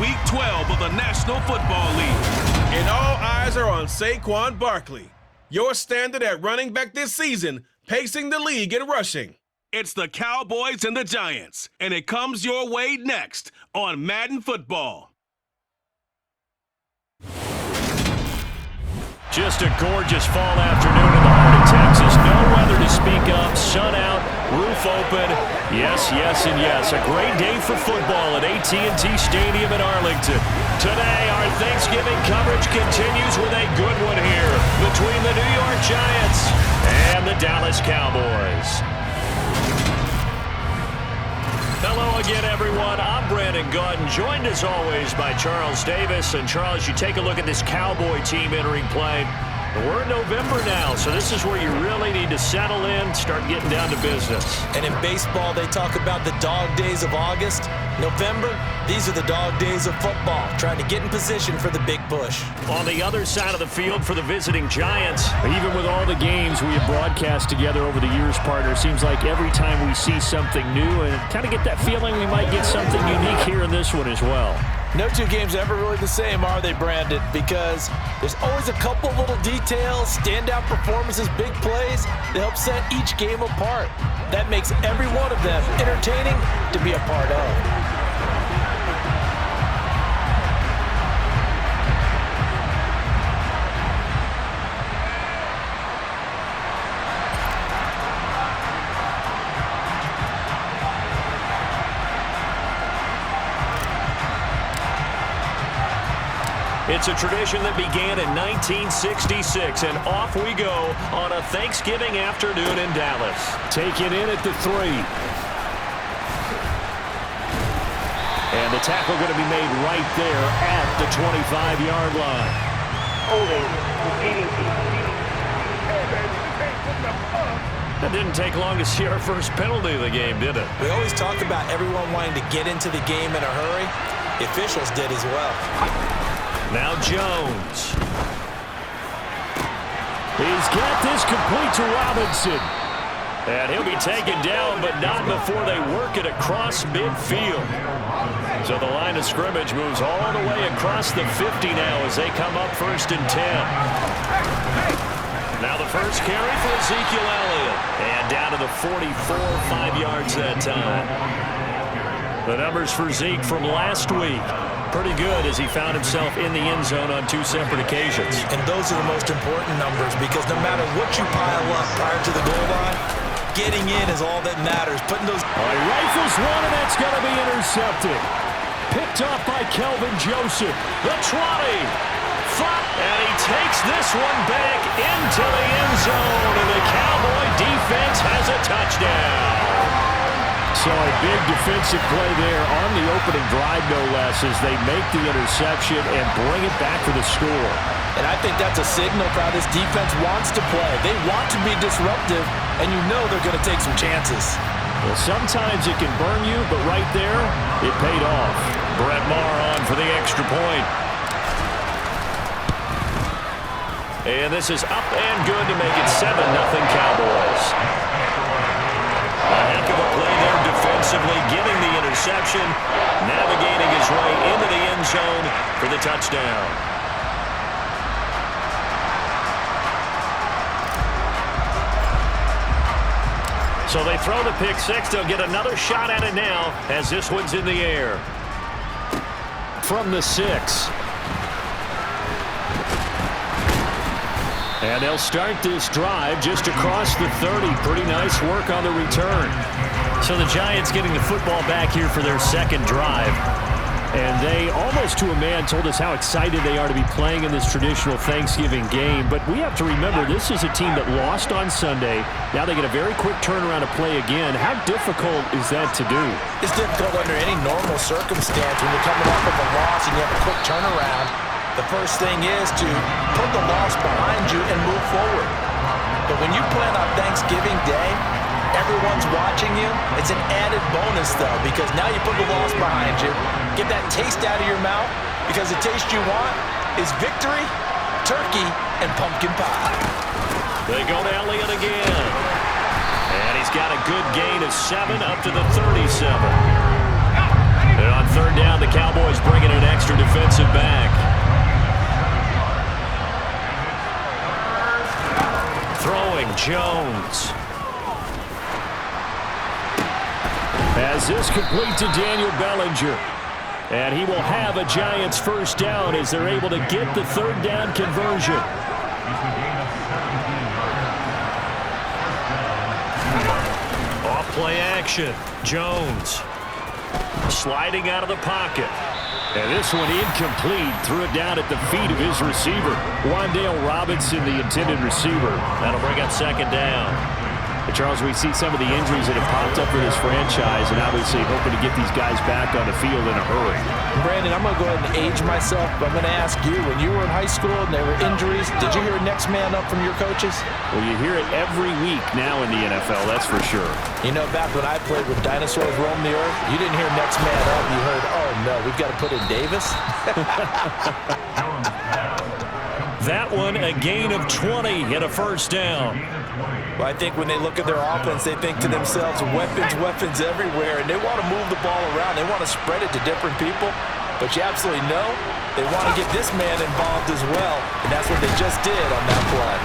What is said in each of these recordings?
Week 12 of the National Football League. And all eyes are on Saquon Barkley, your standard at running back this season, pacing the league in rushing. It's the Cowboys and the Giants, and it comes your way next on Madden Football. Just a gorgeous fall afternoon in the heart of Texas. No weather to speak of. Sun out, roof open. Yes, yes, and yes. A great day for football at AT&T Stadium in Arlington. Today, our Thanksgiving coverage continues with a good one here between the New York Giants and the Dallas Cowboys. Hello again, everyone. I'm Brandon Gautin, joined as always by Charles Davis. And Charles, you take a look at this Cowboy team entering play. We're in November now, so this is where you really need to settle in, start getting down to business. And in baseball, they talk about the dog days of August. November, these are the dog days of football, trying to get in position for the big push. On the other side of the field for the visiting Giants, even with all the games we have broadcast together over the years, partner, seems like every time we see something new and kind of get that feeling we might get something unique here in this one as well. No two games are ever really the same, are they, Brandon? Because there's always a couple little details, standout performances, big plays that help set each game apart. That makes every one of them entertaining to be a part of. It's a tradition that began in 1966, and off we go on a Thanksgiving afternoon in Dallas. Taken in at the 3. And the tackle going to be made right there at the 25-yard line. That didn't take long to see our first penalty of the game, did it? We always talk about everyone wanting to get into the game in a hurry. The officials did as well. Now Jones. He's got this complete to Robinson. And he'll be taken down, but not before they work it across midfield. So the line of scrimmage moves all the way across the 50 now as they come up 1st and 10. Now the first carry for Ezekiel Elliott. And down to the 44, 5 yards that time. The numbers for Zeke from last week. Pretty good as he found himself in the end zone on 2 separate occasions. And those are the most important numbers because no matter what you pile up prior to the goal line, getting in is all that matters. Putting those... Rifles one, and that's going to be intercepted. Picked off by Kelvin Joseph. The 20. And he takes this one back into the end zone. And the Cowboy defense has a touchdown. So a big defensive play there on the opening drive, no less, as they make the interception and bring it back for the score. And I think that's a signal for how this defense wants to play. They want to be disruptive, and you know they're going to take some chances. Well, sometimes it can burn you, but right there, it paid off. Brett Maher on for the extra point. And this is up and good to make it 7-0 Cowboys. A heck of a play there defensively, getting the interception, navigating his way into the end zone for the touchdown. So they throw the pick 6. They'll get another shot at it now as this one's in the air. From the 6. And they'll start this drive just across the 30. Pretty nice work on the return. So the Giants getting the football back here for their second drive. And they, almost to a man, told us how excited they are to be playing in this traditional Thanksgiving game. But we have to remember, this is a team that lost on Sunday. Now they get a very quick turnaround to play again. How difficult is that to do? It's difficult under any normal circumstance when you're coming off of a loss and you have a quick turnaround. The first thing is to put the loss behind you and move forward. But when you play on Thanksgiving Day, everyone's watching you. It's an added bonus, though, because now you put the loss behind you. Get that taste out of your mouth, because the taste you want is victory, turkey, and pumpkin pie. They go to Elliott again. And he's got a good gain of 7 up to the 37. And on third down, the Cowboys bringing an extra defensive back. Throwing Jones. As this complete to Daniel Bellinger. And he will have a Giants first down as they're able to get the third down conversion. Off play action. Jones. Sliding out of the pocket. And this one incomplete. Threw it down at the feet of his receiver. Wan'Dale Robinson, the intended receiver. That'll bring up second down. And Charles, we see some of the injuries that have popped up for this franchise, and obviously hoping to get these guys back on the field in a hurry. Brandon, I'm going to go ahead and age myself, but I'm going to ask you, when you were in high school and there were injuries, did you hear next man up from your coaches? Well, you hear it every week now in the NFL, that's for sure. You know, back when I played with dinosaurs roam the earth, you didn't hear next man up. You heard, oh, no, we've got to put in Davis. That one, a gain of 20 and a first down. Well, I think when they look at their offense, they think to themselves, weapons everywhere, and they want to move the ball around. They want to spread it to different people, but you absolutely know they want to get this man involved as well, and that's what they just did on that play.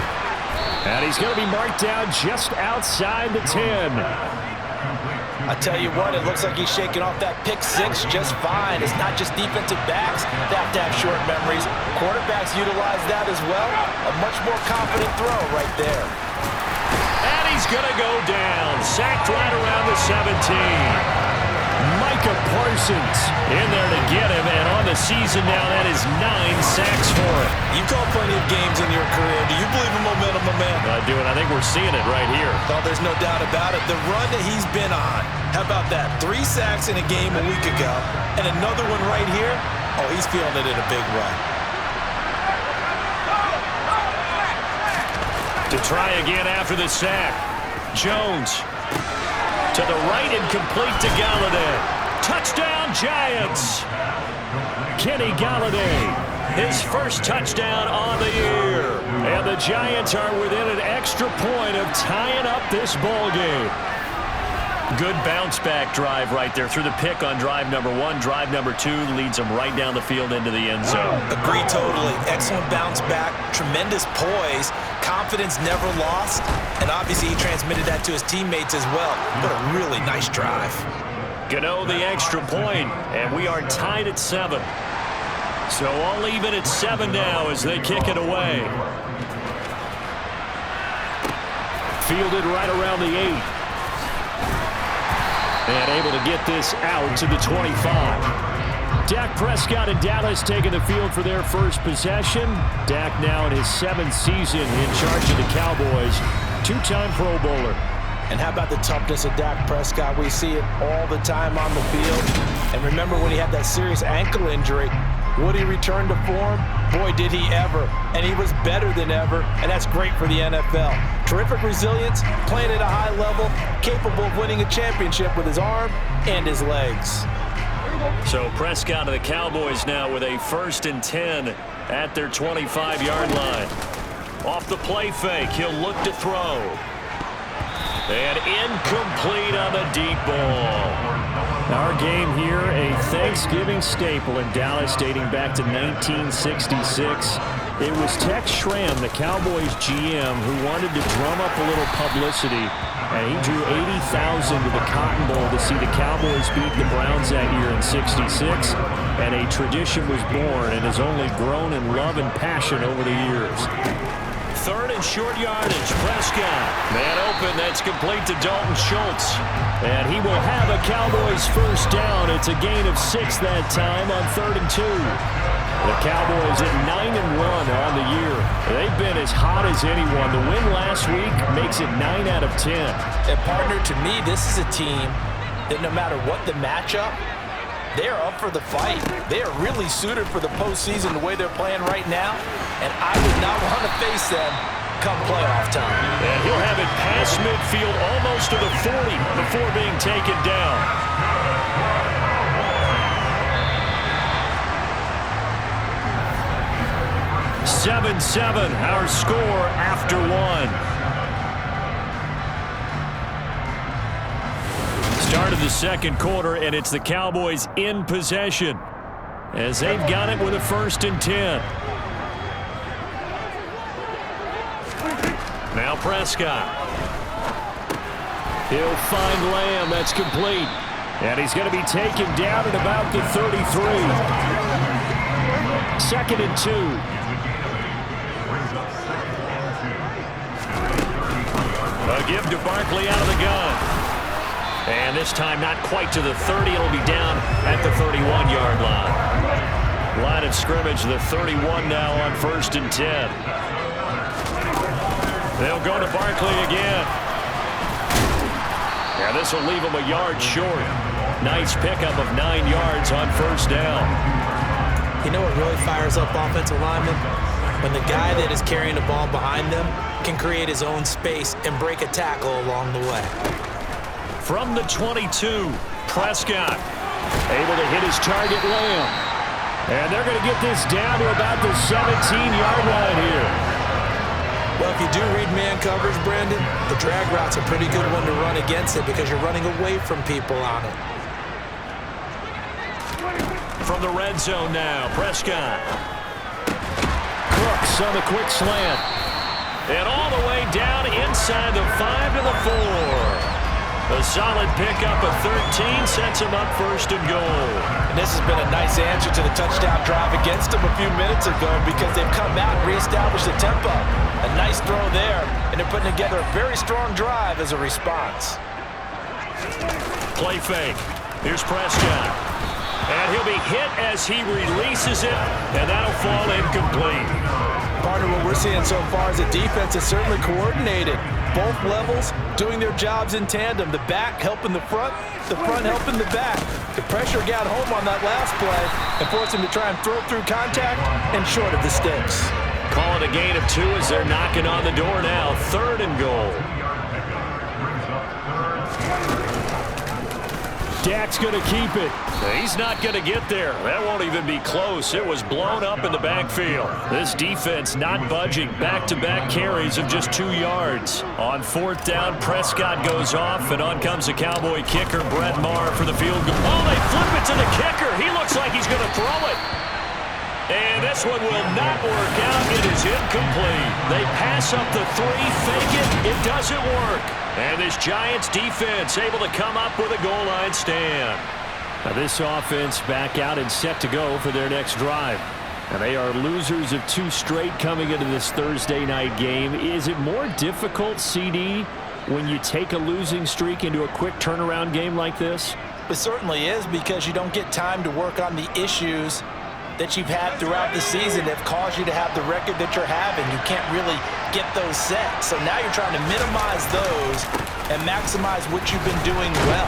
And he's going to be marked down just outside the 10. I tell you what, it looks like he's shaking off that pick six just fine. It's not just defensive backs that have to have short memories. Quarterbacks utilize that as well. A much more confident throw right there. And he's going to go down. Sacked right around the 17. Micah Parsons in there to get him. And on the season now, that is 9 sacks for him. You've called plenty of games in your career. Do you believe in momentum, my man? I do, and I think we're seeing it right here. Oh, there's no doubt about it. The run that he's been on. How about that? 3 sacks in a game a week ago. And another one right here. Oh, he's feeling it in a big way. To try again after the sack. Jones to the right and complete to Galladay. Touchdown, Giants. Kenny Galladay, his first touchdown on the year. And the Giants are within an extra point of tying up this ball game. Good bounce-back drive right there through the pick on drive number 1. Drive number 2 leads them right down the field into the end zone. Agree totally. Excellent bounce-back, tremendous poise, confidence never lost, and obviously he transmitted that to his teammates as well. What a really nice drive. Gano the extra point, and we are tied at 7. So all even at 7 now as they kick it away. Fielded right around the 8. And able to get this out to the 25. Dak Prescott and Dallas taking the field for their first possession. Dak now in his 7th season in charge of the Cowboys. 2-time Pro Bowler. And how about the toughness of Dak Prescott? We see it all the time on the field. And remember when he had that serious ankle injury, would he return to form? Boy, did he ever. And he was better than ever, and that's great for the NFL. Terrific resilience, playing at a high level, capable of winning a championship with his arm and his legs. So Prescott of the Cowboys now with a 1st and 10 at their 25-yard line. Off the play fake, he'll look to throw. And incomplete on the deep ball. Our game here, a Thanksgiving staple in Dallas dating back to 1966. It was Tex Schramm, the Cowboys GM, who wanted to drum up a little publicity, and he drew 80,000 to the Cotton Bowl to see the Cowboys beat the Browns that year in '66, and a tradition was born and has only grown in love and passion over the years. 3rd and short yardage, Prescott. Man open, that's complete to Dalton Schultz. And he will have a Cowboys first down. It's a gain of 6 that time on 3rd and 2. The Cowboys at 9-1 on the year. They've been as hot as anyone. The win last week makes it 9 out of 10. And partner, to me, this is a team that no matter what the matchup, they are up for the fight. They are really suited for the postseason the way they're playing right now, and I would not want to face them come playoff time. And he'll have it past midfield almost to the 40 before being taken down. (7-7) our score after 1. Start of the second quarter, and it's the Cowboys in possession as they've got it with a 1st and 10. Now Prescott. He'll find Lamb. That's complete. And he's going to be taken down at about the 33. 2nd and 2. A give to Barkley out of the gun. And this time not quite to the 30. It'll be down at the 31-yard line. Line of scrimmage, the 31 now on 1st and 10. They'll go to Barkley again. Yeah, this will leave him a yard short. Nice pickup of 9 yards on 1st down. You know what really fires up offensive linemen? When the guy that is carrying the ball behind them can create his own space and break a tackle along the way. From the 22, Prescott able to hit his target, Lamb. And they're going to get this down to about the 17-yard line here. Well, if you do read man coverage, Brandon, the drag route's a pretty good one to run against it because you're running away from people on it. From the red zone now, Prescott. Crooks on the quick slant. And all the way down inside the 5 to the 4. A solid pickup of 13 sets him up 1st and goal. And this has been a nice answer to the touchdown drive against them a few minutes ago because they've come out and reestablished the tempo. A nice throw there, and they're putting together a very strong drive as a response. Play fake. Here's Prescott. And he'll be hit as he releases it, and that'll fall incomplete. Partner, what we're seeing so far is the defense is certainly coordinated. Both levels doing their jobs in tandem. The back helping the front helping the back. The pressure got home on that last play and forced him to try and throw through contact and short of the sticks. Call it a gain of 2 as they're knocking on the door now. 3rd and goal. Dak's going to keep it. He's not going to get there. That won't even be close. It was blown up in the backfield. This defense not budging. Back-to-back carries of just 2 yards. On 4th down, Prescott goes off, and on comes the Cowboy kicker, Brett Maher, for the field goal. Oh, they flip it to the kicker. He looks like he's going to throw it. And this one will not work out. It is incomplete. They pass up the 3, fake it. It doesn't work. And this Giants defense able to come up with a goal line stand. Now this offense back out and set to go for their next drive. And they are losers of 2 straight coming into this Thursday night game. Is it more difficult, CD, when you take a losing streak into a quick turnaround game like this? It certainly is because you don't get time to work on the issues that you've had throughout the season that have caused you to have the record that you're having. You can't really get those set. So now you're trying to minimize those and maximize what you've been doing well.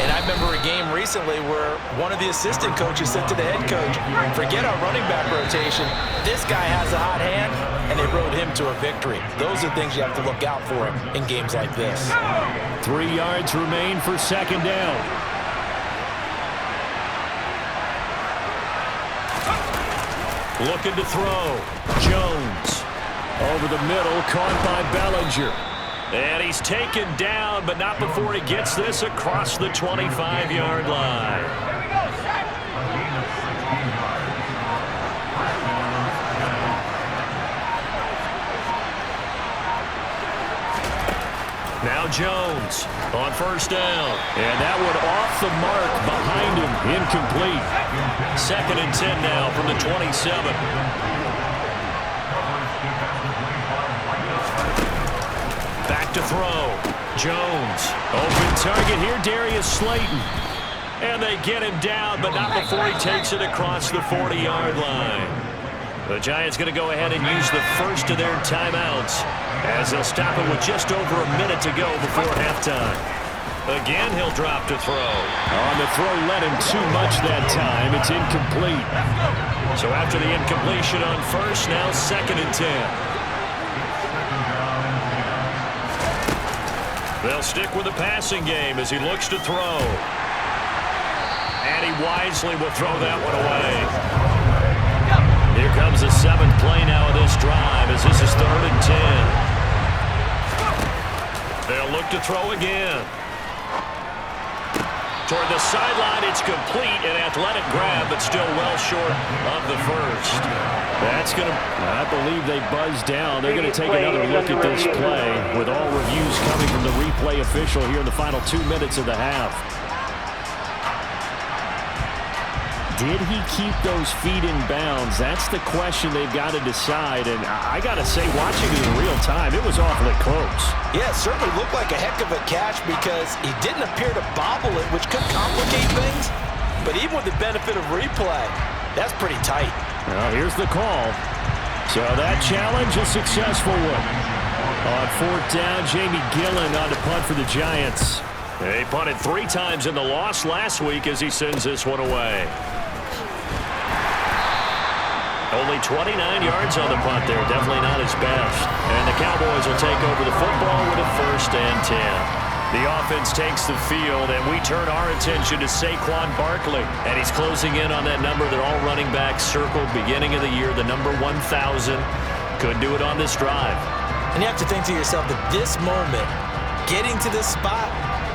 And I remember a game recently where one of the assistant coaches said to the head coach, forget our running back rotation. This guy has a hot hand, and they rode him to a victory. Those are things you have to look out for in games like this. 3 yards remain for 2nd down. Looking to throw. Jones. Over the middle, caught by Bellinger. And he's taken down, but not before he gets this across the 25-yard line. Now Jones on 1st down. And that one off the mark behind him. Incomplete. 2nd and 10 now from the 27. Back to throw. Jones. Open target here, Darius Slayton. And they get him down, but not before he takes it across the 40-yard line. The Giants going to go ahead and use the first of their timeouts as they'll stop it with just over a minute to go before halftime. Again, he'll drop to throw. On the throw, let him too much that time. It's incomplete. So after the incompletion on 1st, now 2nd and 10. They'll stick with the passing game as he looks to throw. And he wisely will throw that one away. Here comes the 7th play now of this drive as this is 3rd and 10. They'll look to throw again. Toward the sideline, it's complete. An athletic grab, but still well short of the first. That's going to, I believe they buzzed down. They're going to take another look at this play with all reviews coming from the replay official here in the final 2 minutes of the half. Did he keep those feet in bounds? That's the question they've got to decide. And I got to say, watching it in real time, it was awfully close. Yeah, it certainly looked like a heck of a catch because he didn't appear to bobble it, which could complicate things. But even with the benefit of replay, that's pretty tight. Well, here's the call. So that challenge, a successful one. On 4th down, Jamie Gillen on the punt for the Giants. They punted 3 times in the loss last week as he sends this one away. Only 29 yards on the punt there. Definitely not his best. And the Cowboys will take over the football with a 1st and 10. The offense takes the field, and we turn our attention to Saquon Barkley. And he's closing in on that number that all running backs circled beginning of the year, the number 1,000. Could do it on this drive. And you have to think to yourself that this moment, getting to this spot,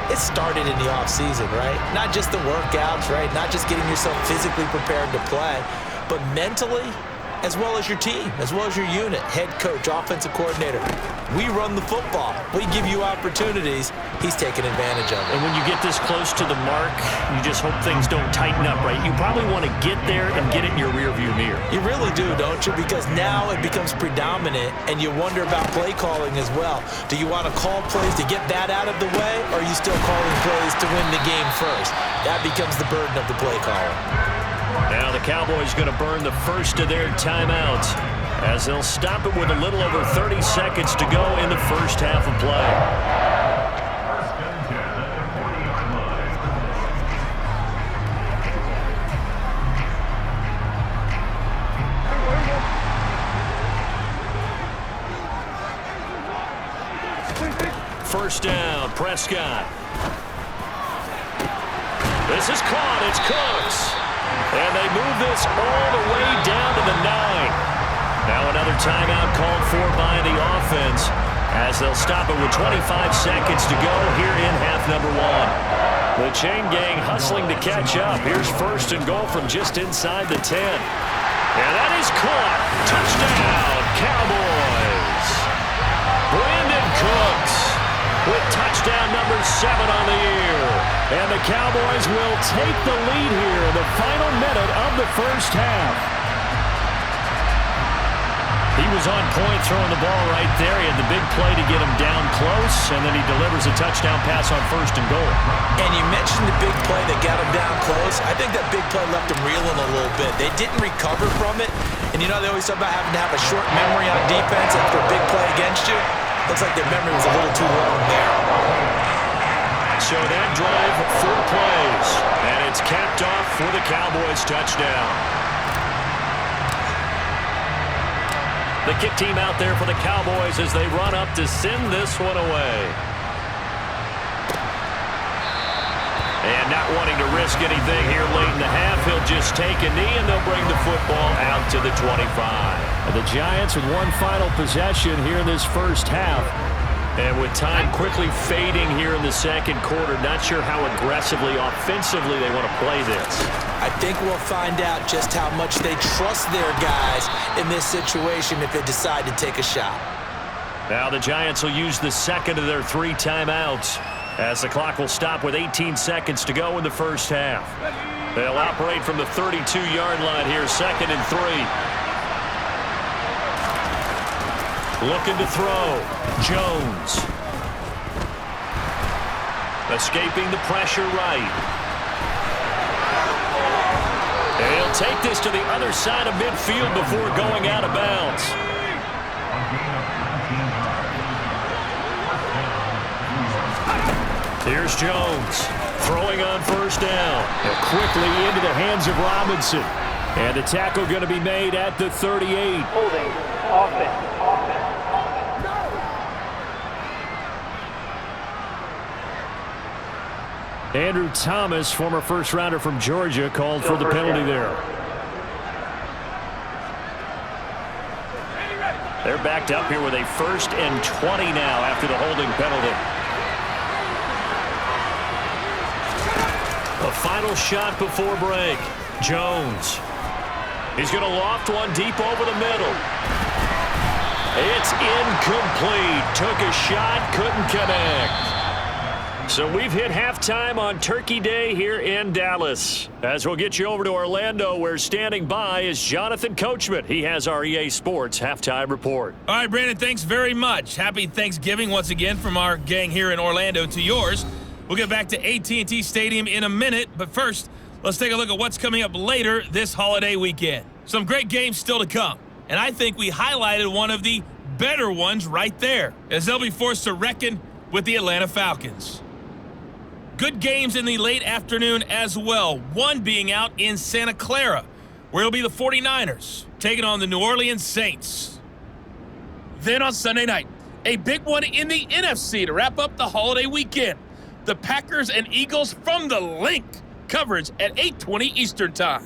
it started in the offseason, right? Not just the workouts, right? Not just getting yourself physically prepared to play, but mentally, as well as your team, as well as your unit, head coach, offensive coordinator. We run the football. We give you opportunities. He's taking advantage of it. And when you get this close to the mark, you just hope things don't tighten up, right? You probably want to get there and get it in your rearview mirror. You really do, don't you? Because now it becomes predominant, and you wonder about play calling as well. Do you want to call plays to get that out of the way, or are you still calling plays to win the game first? That becomes the burden of the play caller. Now the Cowboys going to burn the first of their timeouts as they'll stop it with a little over 30 seconds to go in the first half of play. First down, Prescott. This is caught. It's Cooks. And they move this all the way down to the 9. Now another timeout called for by the offense as they'll stop it with 25 seconds to go here in half number 1. The chain gang hustling to catch up. Here's 1st and goal from just inside the 10. And that is caught. Touchdown, Cowboys. Brandon Cooks with touchdown number 7 on the year. And the Cowboys will take the lead here in the final minute of the first half. He was on point throwing the ball right there. He had the big play to get him down close, and then he delivers a touchdown pass on 1st and goal. And you mentioned the big play that got him down close. I think that big play left him reeling a little bit. They didn't recover from it. And you know they always talk about having to have a short memory on defense after a big play against you. Looks like their memory was a little too long there. So that drive, 4 plays, and it's capped off for the Cowboys touchdown. The kick team out there for the Cowboys as they run up to send this one away. And not wanting to risk anything here late in the half, he'll just take a knee and they'll bring the football out to the 25. The Giants with one final possession here in this first half. And with time quickly fading here in the second quarter, not sure how aggressively, offensively they want to play this. I think we'll find out just how much they trust their guys in this situation if they decide to take a shot. Now the Giants will use the second of their 3 timeouts as the clock will stop with 18 seconds to go in the first half. They'll operate from the 32-yard line here, 2nd and 3. Looking to throw. Jones. Escaping the pressure right. And he'll take this to the other side of midfield before going out of bounds. Here's Jones. Throwing on 1st down. And quickly into the hands of Robinson. And the tackle going to be made at the 38. Holding. Offense. Andrew Thomas, former first-rounder from Georgia, called for the penalty there. They're backed up here with a 1st and 20 now after the holding penalty. The final shot before break. Jones. He's going to loft one deep over the middle. It's incomplete. Took a shot, couldn't connect. So we've hit halftime on Turkey Day here in Dallas. As we'll get you over to Orlando, where standing by is Jonathan Coachman. He has our EA Sports halftime report. All right, Brandon, thanks very much. Happy Thanksgiving once again from our gang here in Orlando to yours. We'll get back to AT&T Stadium in a minute, but first, let's take a look at what's coming up later this holiday weekend. Some great games still to come, and I think we highlighted one of the better ones right there, as they'll be forced to reckon with the Atlanta Falcons. Good games in the late afternoon as well, one being out in Santa Clara, where it'll be the 49ers taking on the New Orleans Saints. Then on Sunday night, a big one in the NFC to wrap up the holiday weekend. The Packers and Eagles from the Link. Coverage at 8:20 Eastern Time.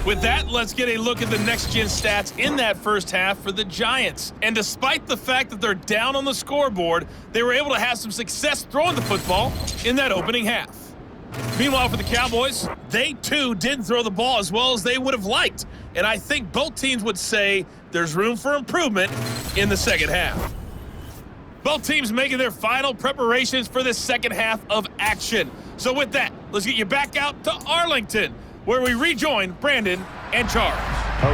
With that, let's get a look at the next-gen stats in that first half for the Giants. And despite the fact that they're down on the scoreboard, they were able to have some success throwing the football in that opening half. Meanwhile, for the Cowboys, they too didn't throw the ball as well as they would have liked. And I think both teams would say there's room for improvement in the second half. Both teams making their final preparations for this second half of action. So with that, let's get you back out to Arlington, where we rejoin Brandon and Charles.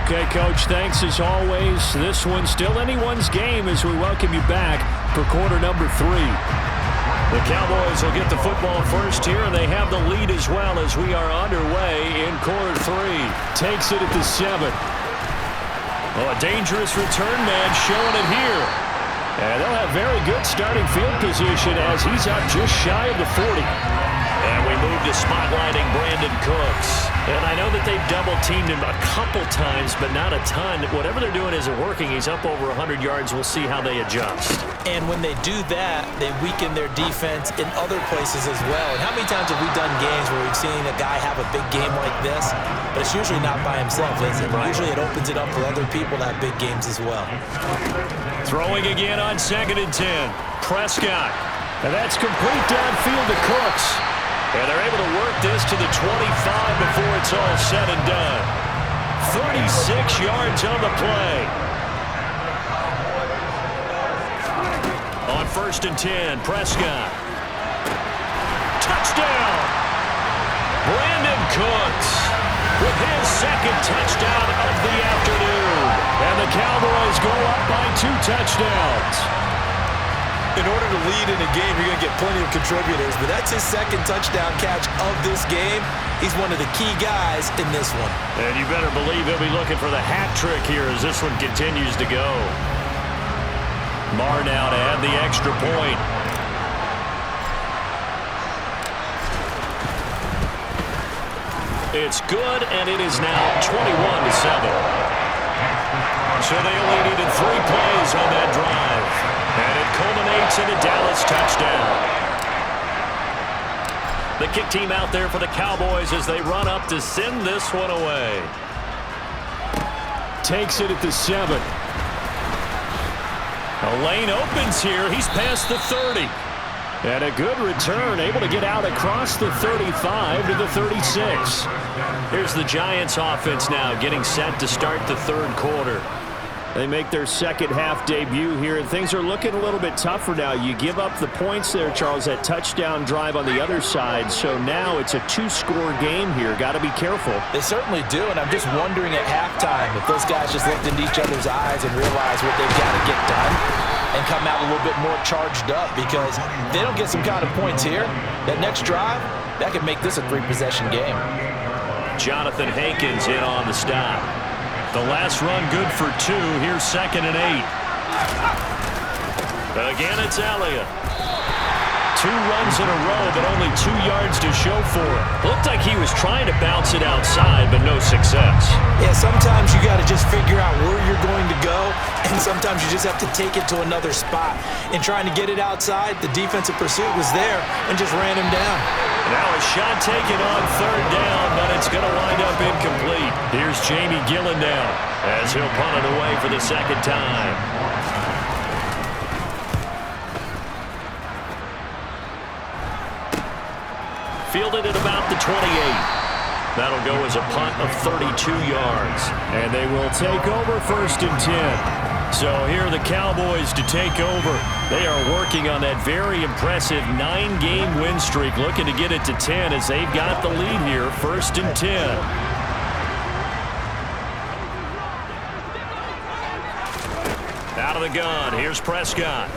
Okay, Coach, thanks as always. This one's still anyone's game as we welcome you back for quarter number 3. The Cowboys will get the football first here, and they have the lead as well as we are underway in quarter 3. Takes it at the 7. Oh, a dangerous return man showing it here. And they'll have very good starting field position as he's up just shy of the 40. And we move to spotlighting Brandon Cooks. And I know that they've double-teamed him a couple times, but not a ton. Whatever they're doing isn't working. He's up over 100 yards. We'll see how they adjust. And when they do that, they weaken their defense in other places as well. And how many times have we done games where we've seen a guy have a big game like this, but it's usually not by himself, is it? Right. Usually it opens it up for other people to have big games as well. Throwing again on 2nd and 10. Prescott. And that's complete downfield to Cooks. And they're able to work this to the 25 before it's all said and done. 36 yards on the play. On 1st and 10, Prescott. Touchdown! Brandon Cooks with his second touchdown of the afternoon. And the Cowboys go up by 2 touchdowns. In order to lead in a game, you're going to get plenty of contributors, but that's his second touchdown catch of this game. He's one of the key guys in this one. And you better believe he'll be looking for the hat trick here as this one continues to go. Marr now to add the extra point. It's good, and it is now 21-7. So they only needed 3 plays on that drive. And it culminates in a Dallas touchdown. The kick team out there for the Cowboys as they run up to send this one away. Takes it at the 7. A lane opens here. He's past the 30. And a good return, able to get out across the 35 to the 36. Here's the Giants offense now getting set to start the third quarter. They make their second half debut here, and things are looking a little bit tougher now. You give up the points there, Charles, that touchdown drive on the other side. So now it's a 2-score game here. Got to be careful. They certainly do, and I'm just wondering at halftime if those guys just looked into each other's eyes and realized what they've got to get done and come out a little bit more charged up, because if they don't get some kind of points here, that next drive, that could make this a 3-possession game. Jonathan Hankins in on the stop. The last run good for 2. Here's 2nd and 8. Again, it's Elliott. 2 runs in a row, but only 2 yards to show for it. Looked like he was trying to bounce it outside, but no success. Yeah, sometimes you got to just figure out where you're going to go, and sometimes you just have to take it to another spot. In trying to get it outside, the defensive pursuit was there and just ran him down. Now a shot taken on 3rd down, but it's going to wind up incomplete. Here's Jamie Gillen now as he'll punt it away for the second time. fielded at about the 28. That'll go as a punt of 32 yards. And they will take over 1st and 10. So here are the Cowboys to take over. They are working on that very impressive 9-game win streak, looking to get it to 10 as they've got the lead here, 1st and 10. Out of the gun, here's Prescott.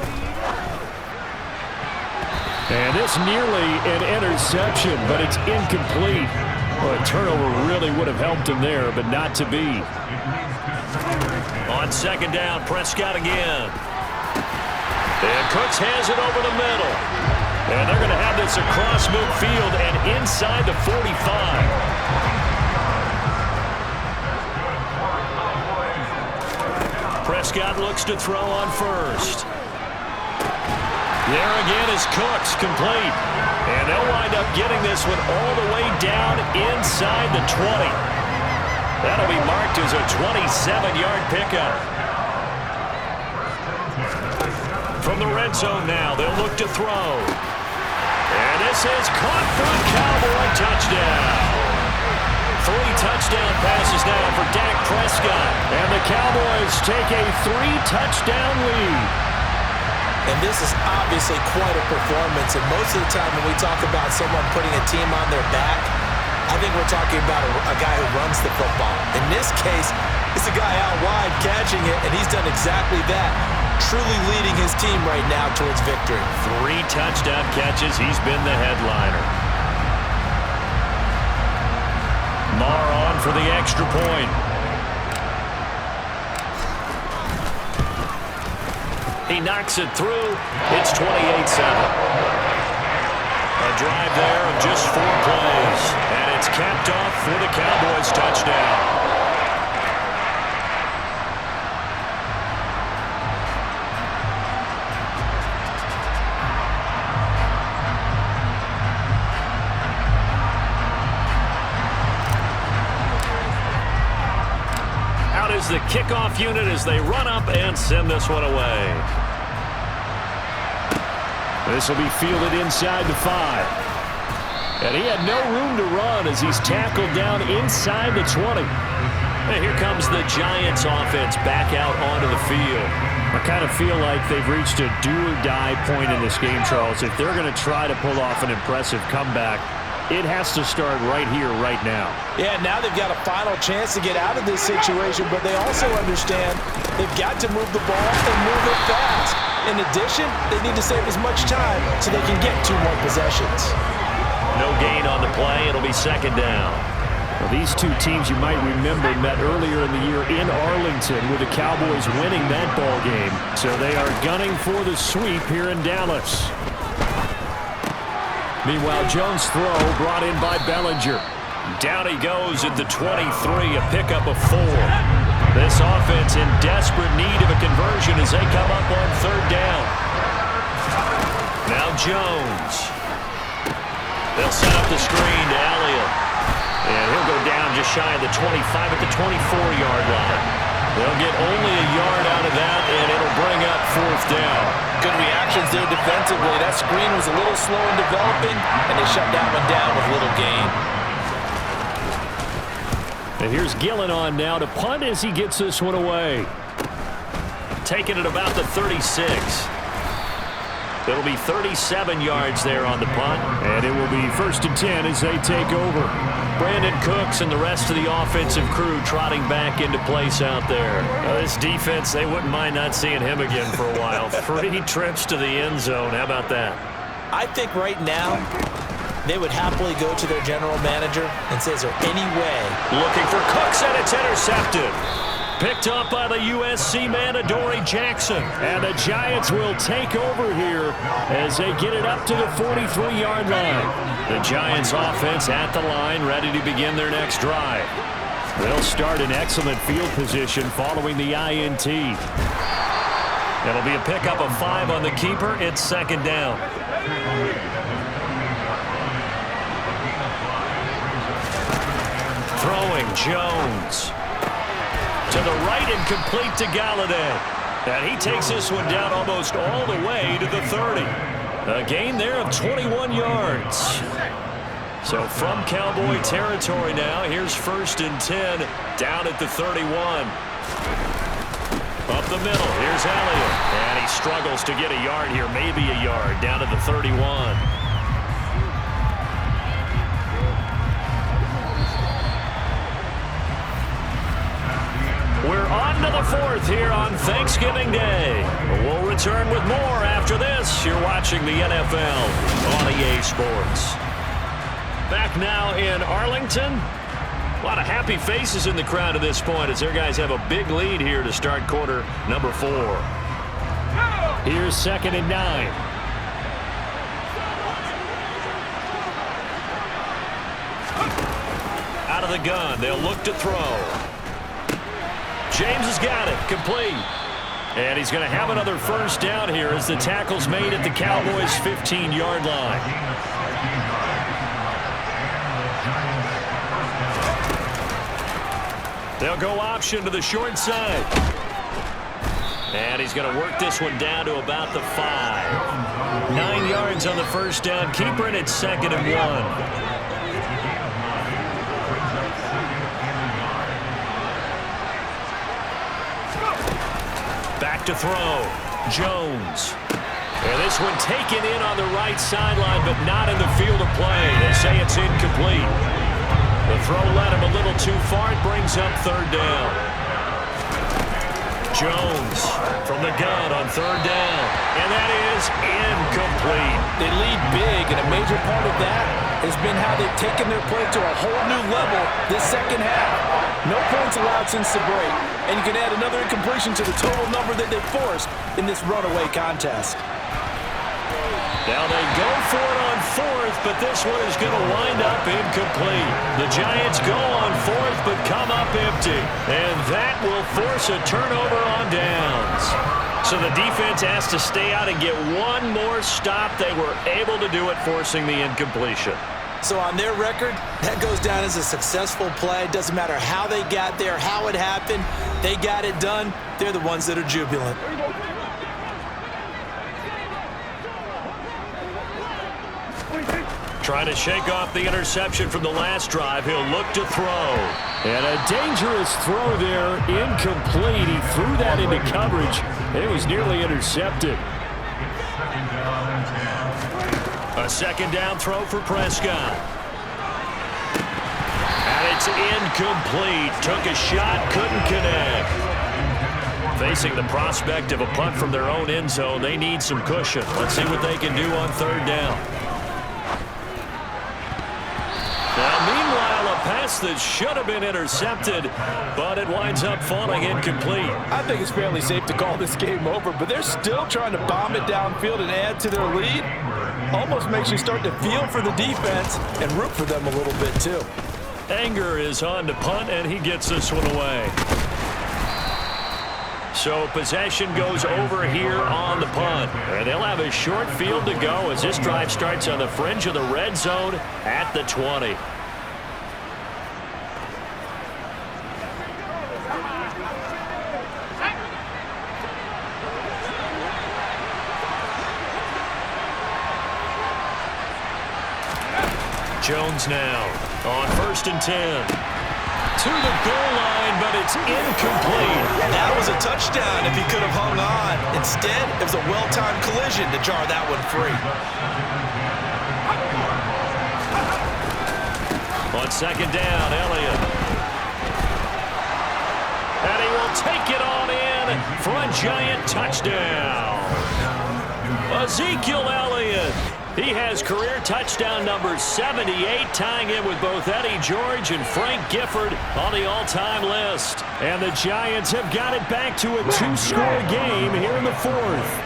And this nearly an interception, but it's incomplete. Well, a turnover really would have helped him there, but not to be. On 2nd down, Prescott again. And Cooks has it over the middle. And they're going to have this across midfield and inside the 45. Prescott looks to throw on 1st. There again is Cooks, complete. And they'll wind up getting this one all the way down inside the 20. That'll be marked as a 27-yard pickup. From the red zone now, they'll look to throw. And this is caught for a Cowboy touchdown. 3 touchdown passes now for Dak Prescott. And the Cowboys take a 3-touchdown lead. And this is obviously quite a performance. And most of the time when we talk about someone putting a team on their back, I think we're talking about a guy who runs the football. In this case, it's a guy out wide catching it, and he's done exactly that, truly leading his team right now towards victory. 3 touchdown catches. He's been the headliner. Marr on for the extra point. He knocks it through. It's 28-7. A drive there of just 4 plays. And it's capped off for the Cowboys touchdown. Out is the kickoff unit as they run up and send this one away. This will be fielded inside the 5. And he had no room to run as he's tackled down inside the 20. And here comes the Giants offense back out onto the field. I kind of feel like they've reached a do-or-die point in this game, Charles. If they're going to try to pull off an impressive comeback, it has to start right here, right now. Yeah, now they've got a final chance to get out of this situation, but they also understand they've got to move the ball and move it fast. In addition, they need to save as much time so they can get 2 more possessions. No gain on the play. It'll be 2nd down. Well, these 2 teams you might remember met earlier in the year in Arlington with the Cowboys winning that ball game. So they are gunning for the sweep here in Dallas. Meanwhile, Jones' throw brought in by Bellinger. Down he goes at the 23, a pickup of 4. This offense in desperate need of a conversion as they come up on 3rd down. Now Jones. They'll set up the screen to Elliott. And he'll go down just shy of the 25 at the 24-yard line. They'll get only a yard out of that, and it'll bring up 4th down. Good reactions there defensively. That screen was a little slow in developing, and they shut that one down with little gain. And here's Gillen on now to punt as he gets this one away. Taking it about the 36. It'll be 37 yards there on the punt. And it will be 1st and 10 as they take over. Brandon Cooks and the rest of the offensive crew trotting back into place out there. This defense, they wouldn't mind not seeing him again for a while. 3 trips to the end zone. How about that? I think right now they would happily go to their general manager and say, is there any way? Looking for Cooks, and it's intercepted. Picked up by the USC man, Adoree Jackson. And the Giants will take over here as they get it up to the 43-yard line. The Giants offense at the line, ready to begin their next drive. They'll start in excellent field position following the INT. It'll be a pickup of 5 on the keeper. It's 2nd down. Throwing Jones. To the right and complete to Galladay. And he takes this one down almost all the way to the 30. A gain there of 21 yards. So from Cowboy territory now, here's 1st and 10 down at the 31. Up the middle, here's Elliott. And he struggles to get a yard here, maybe a yard, down to the 31. We're on to the 4th here on Thanksgiving Day. We'll return with more after this. You're watching the NFL on EA Sports. Back now in Arlington. A lot of happy faces in the crowd at this point as their guys have a big lead here to start quarter number 4. Here's 2nd and 9. Out of the gun. They'll look to throw. James has got it. Complete. And he's going to have another 1st down here as the tackle's made at the Cowboys' 15-yard line. They'll go option to the short side. And he's going to work this one down to about the 5. 9 yards on the 1st down. Keeper, and it's 2nd and 1. Back to throw. Jones. And this one taken in on the right sideline, but not in the field of play. They say it's incomplete. The throw led him a little too far. It brings up 3rd down. Jones from the gun on 3rd down. And that is incomplete. They lead big, and a major part of that has been how they've taken their play to a whole new level this second half. No points allowed since the break, and you can add another incompletion to the total number that they forced in this runaway contest. Now they go for it on 4th, but this one is going to wind up incomplete. The Giants go on 4th, but come up empty. And that will force a turnover on downs. So the defense has to stay out and get one more stop. They were able to do it, forcing the incompletion. So on their record, that goes down as a successful play. It doesn't matter how they got there, how it happened. They got it done. They're the ones that are jubilant. Trying to shake off the interception from the last drive. He'll look to throw. And a dangerous throw there, incomplete. He threw that into coverage. It was nearly intercepted. A 2nd down throw for Prescott. And it's incomplete. Took a shot, couldn't connect. Facing the prospect of a punt from their own end zone, they need some cushion. Let's see what they can do on 3rd down. Now, meanwhile, a pass that should have been intercepted, but it winds up falling incomplete. I think it's fairly safe to call this game over, but they're still trying to bomb it downfield and add to their lead. Almost makes you start to feel for the defense and root for them a little bit, too. Anger is on to punt, and he gets this one away. So possession goes over here on the punt. And they'll have a short field to go as this drive starts on the fringe of the red zone at the 20. Jones now on 1st and 10. To the goal line, but it's incomplete. That was a touchdown if he could have hung on. Instead, it was a well-timed collision to jar that one free. On 2nd down, Elliott. And he will take it on in for a Giant touchdown. Ezekiel Elliott. He has career touchdown number 78, tying in with both Eddie George and Frank Gifford on the all-time list. And the Giants have got it back to a 2-score game here in the 4th.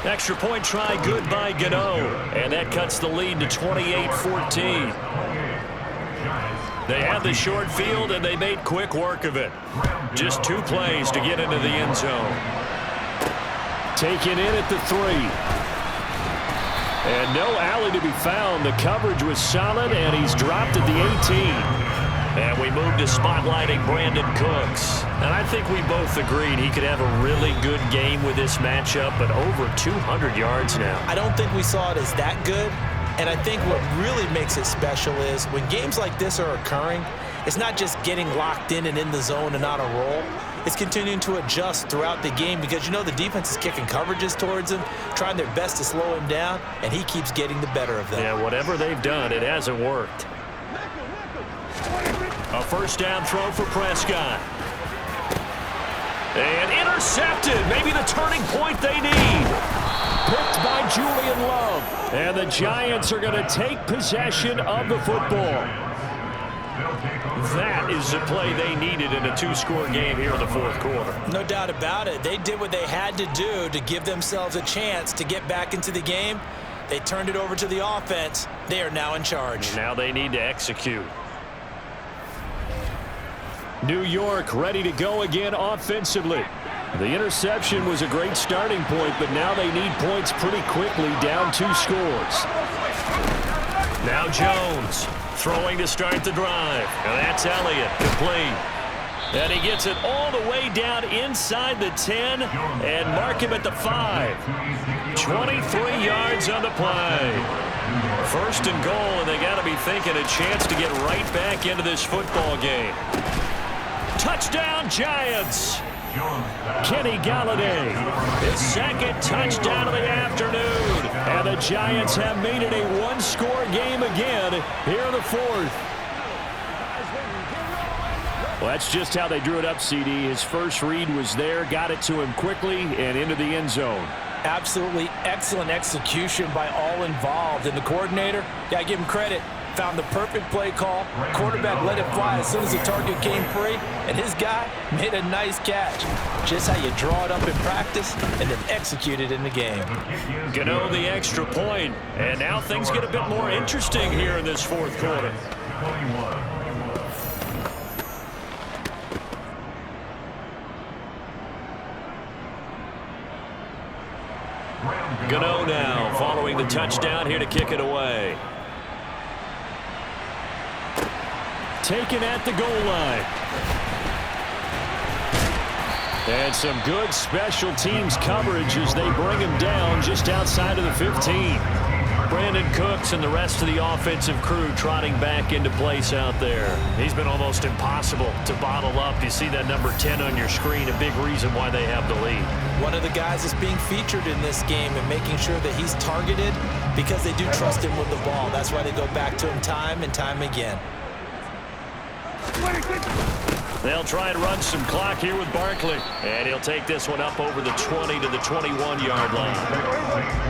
Extra point try good by Gano, and that cuts the lead to 28-14. They had the short field, and they made quick work of it. Just 2 plays to get into the end zone. Taken in at the 3. And no alley to be found. The coverage was solid, and he's dropped at the 18. And we move to spotlighting Brandon Cooks. And I think we both agreed he could have a really good game with this matchup, but over 200 yards now. I don't think we saw it as that good. And I think what really makes it special is when games like this are occurring, it's not just getting locked in and in the zone and on a roll. It's continuing to adjust throughout the game because, you know, the defense is kicking coverages towards him, trying their best to slow him down, and he keeps getting the better of them. Yeah, whatever they've done, it hasn't worked. A first down throw for Prescott. And intercepted. Maybe the turning point they need. Picked by Julian Love. And the Giants are going to take possession of the football. That is the play they needed in a two-score game here in the fourth quarter. No doubt about it. They did what they had to do to give themselves a chance to get back into the game. They turned it over to the offense. They are now in charge. Now they need to execute. New York ready to go again offensively. The interception was a great starting point, but now they need points pretty quickly, down 2 scores. Now Jones throwing to start the drive. And that's Elliott, complete. And he gets it all the way down inside the 10 and mark him at the 5. 23 yards on the play. First and goal, and they got to be thinking a chance to get right back into this football game. Touchdown, Giants. Kenny Galladay, his second touchdown of the afternoon. And the Giants have made it a one-score game again here in the fourth. Well, that's just how they drew it up, CD. His first read was there, got it to him quickly, and into the end zone. Absolutely excellent execution by all involved. And the coordinator, got to give him credit, found the perfect play call. Quarterback let it fly as soon as the target came free, and his guy made a nice catch. Just how you draw it up in practice and then execute it in the game. Gano the extra point, and now things get a bit more interesting here in this fourth quarter. Gano now following the touchdown here to kick it away. Taken at the goal line. And some good special teams coverage as they bring him down just outside of the 15. Brandon Cooks and the rest of the offensive crew trotting back into place out there. He's been almost impossible to bottle up. You see that number 10 on your screen, a big reason why they have the lead. One of the guys is being featured in this game and making sure that he's targeted because they do trust him with the ball. That's why they go back to him time and time again. They'll try and run some clock here with Barkley. And he'll take this one up over the 20 to the 21-yard line.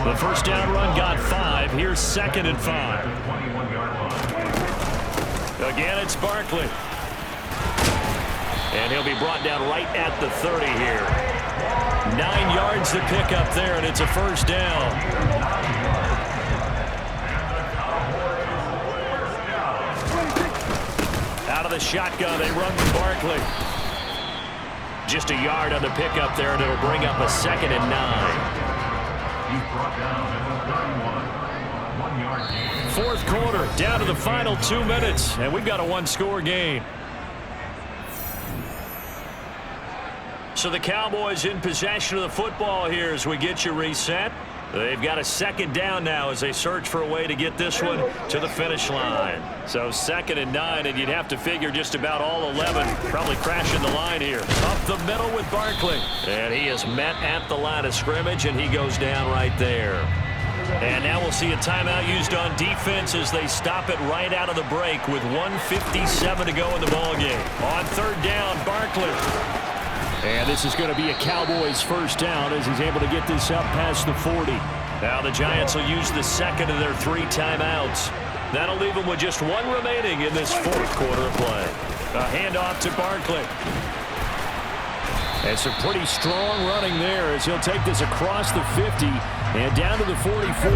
The first down run got 5. Here's 2nd and 5. Again, it's Barkley. And he'll be brought down right at the 30 here. 9 yards to pick up there, and it's a first down. Out of the shotgun, they run with Barkley. Just a yard on the pickup there, and it'll bring up a 2nd and 9. Fourth quarter, down to the final 2 minutes, and we've got a one-score game. So the Cowboys in possession of the football here as we get you reset. They've got a 2nd down now as they search for a way to get this one to the finish line. So 2nd and 9, and you'd have to figure just about all 11 probably crashing the line here. Up the middle with Barkley. And he is met at the line of scrimmage, and he goes down right there. And now we'll see a timeout used on defense as they stop it right out of the break with 1:57 to go in the ballgame. On 3rd down, Barkley. And this is going to be a Cowboys first down as he's able to get this up past the 40. Now the Giants will use the 2nd of their 3 timeouts. That'll leave them with just 1 remaining in this fourth quarter of play. A handoff to Barkley. And some pretty strong running there as he'll take this across the 50 and down to the 44.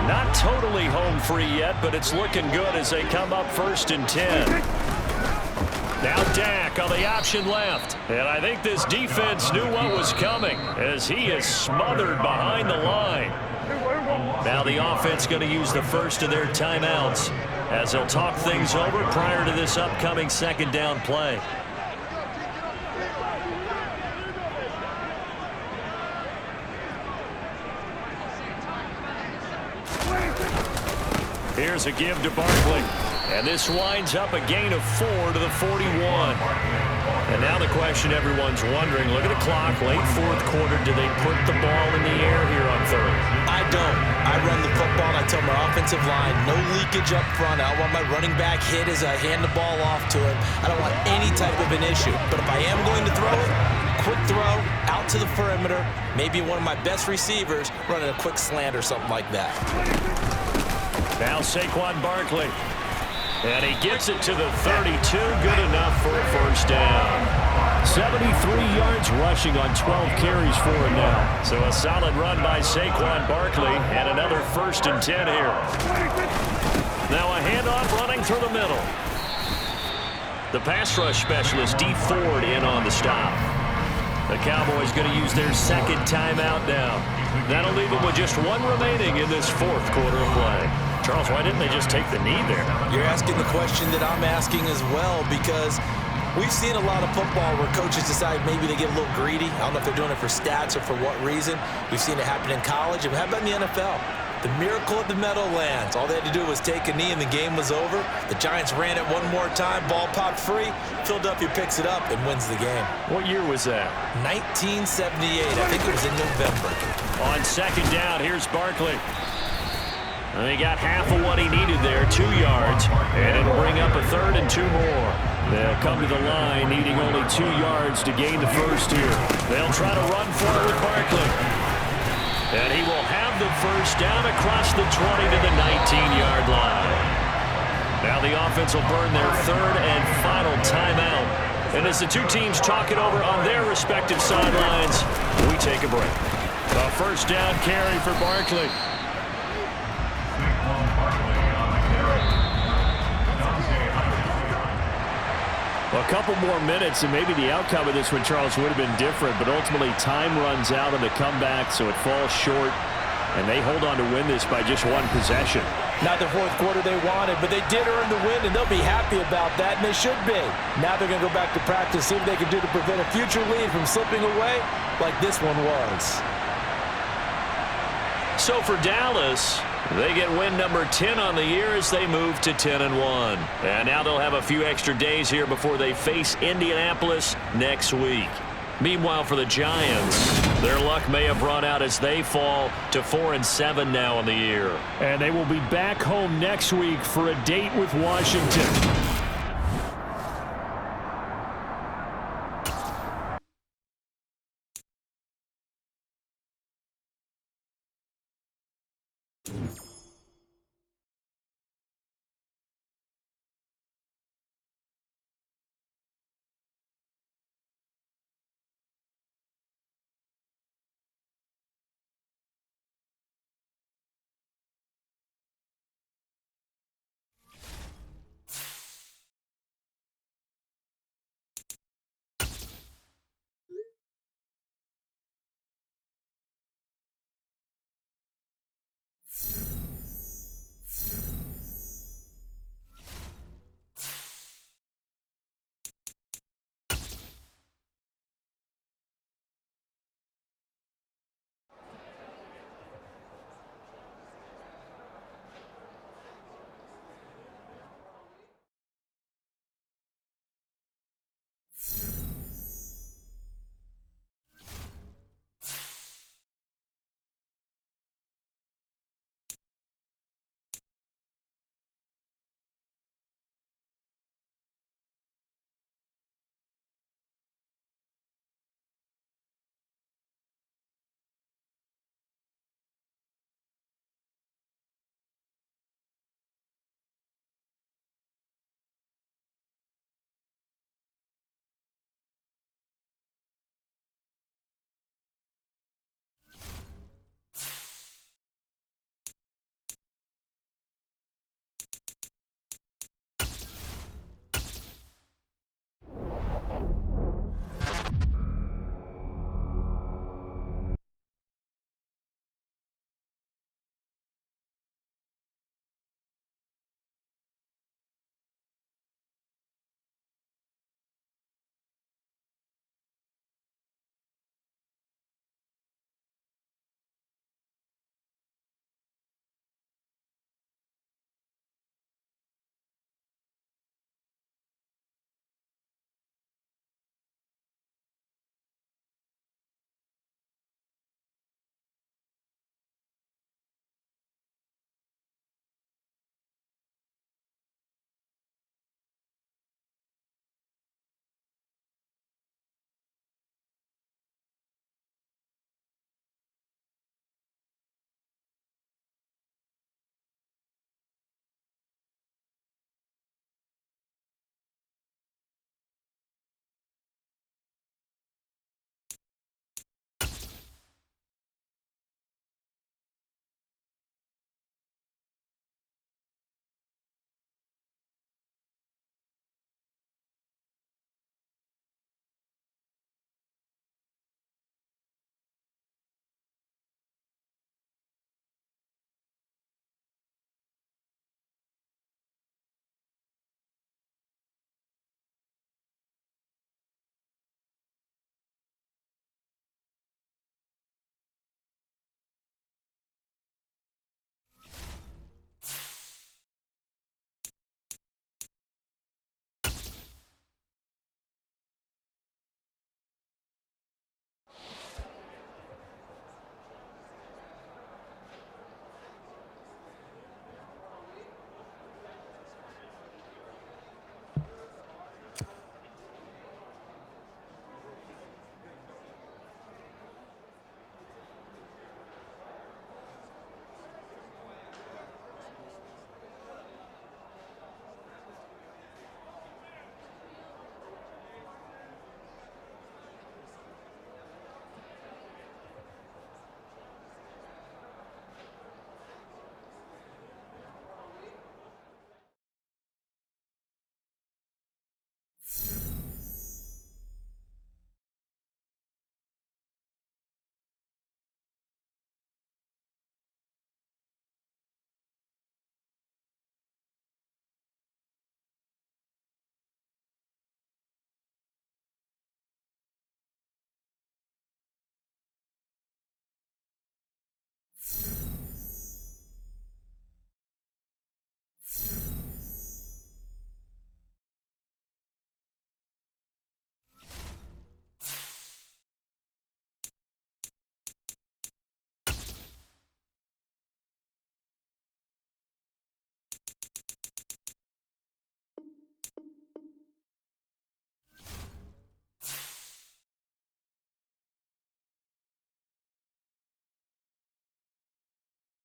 Not totally home free yet, but it's looking good as they come up 1st and 10. Now Dak on the option left. And I think this defense knew what was coming as he is smothered behind the line. Now the offense going to use the first of their timeouts. as they'll talk things over prior to this upcoming second down play. Here's a give to Barkley. And this winds up a gain of 4 to the 41. And now the question everyone's wondering, look at the clock, late fourth quarter, do they put the ball in the air here on third? I don't. I run the football and I tell my offensive line, no leakage up front. I don't want my running back hit as I hand the ball off to him. I don't want any type of an issue. But if I am going to throw it, quick throw, out to the perimeter, maybe one of my best receivers running a quick slant or something like that. Now Saquon Barkley. And he gets it to the 32. Good enough for a first down. 73 yards rushing on 12 carries for him now. So a solid run by Saquon Barkley and another 1st and 10 here. Now a handoff running through the middle. The pass rush specialist, D. Ford, in on the stop. The Cowboys going to use their second timeout now. That'll leave them with just one remaining in this fourth quarter of play. Charles, why didn't they just take the knee there? You're asking the question that I'm asking as well, because we've seen a lot of football where coaches decide maybe they get a little greedy. I don't know if they're doing it for stats or for what reason. We've seen it happen in college. And how about in the NFL? The miracle of the Meadowlands. All they had to do was take a knee and the game was over. The Giants ran it one more time. Ball popped free. Philadelphia picks it up and wins the game. What year was that? 1978. I think it was in November. On second down, here's Barkley. And he got half of what he needed there, 2 yards. And it'll bring up a 3rd and 2 more. They'll come to the line needing only 2 yards to gain the first here. They'll try to run for it with Barkley. And he will have the first down across the 20 to the 19-yard line. Now the offense will burn their 3rd and final timeout. And as the two teams talk it over on their respective sidelines, we take a break. A first down carry for Barkley. A couple more minutes, and maybe the outcome of this one, Charles, would have been different, but ultimately time runs out on the comeback, so it falls short, and they hold on to win this by just one possession. Not the fourth quarter they wanted, but they did earn the win, and they'll be happy about that, and they should be. Now they're going to go back to practice, see what they can do to prevent a future lead from slipping away like this one was. So for Dallas, they get win number 10 on the year as they move to 10-1. And now they'll have a few extra days here before they face Indianapolis next week. Meanwhile, for the Giants, their luck may have run out as they fall to 4-7 now on the year. And they will be back home next week for a date with Washington. you